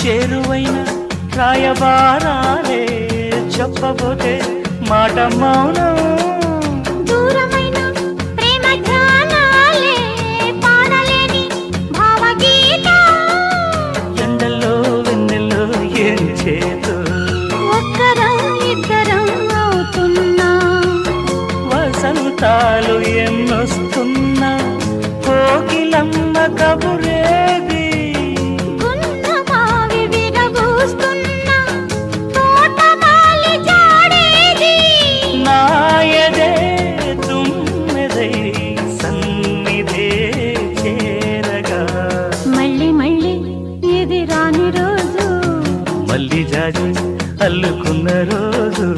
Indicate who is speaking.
Speaker 1: చేరువైన రాయబారాలే చెప్పబోతే మాట మౌనం
Speaker 2: దూరమైన ప్రేమ ధ్యానాలే పాడలేని భావగీత
Speaker 1: ఎండల్లో వెన్నెల్లో ఏం చేతో
Speaker 2: ఒక్కరం ఇద్దరం అవుతున్నా
Speaker 1: వసంతాలు ఎన్నొస్తున్నా కోకిలమ్మ కబురేది
Speaker 2: గున్న మావి విరబూస్తున్నా తోటమాలి జాడేది
Speaker 1: నాయదే తుమ్మెదై సన్నిధే చేరగా
Speaker 2: మళ్ళీ మళ్ళీ ఇది రాని రోజు
Speaker 1: మళ్ళీ జాజి అల్లుకున్న రోజు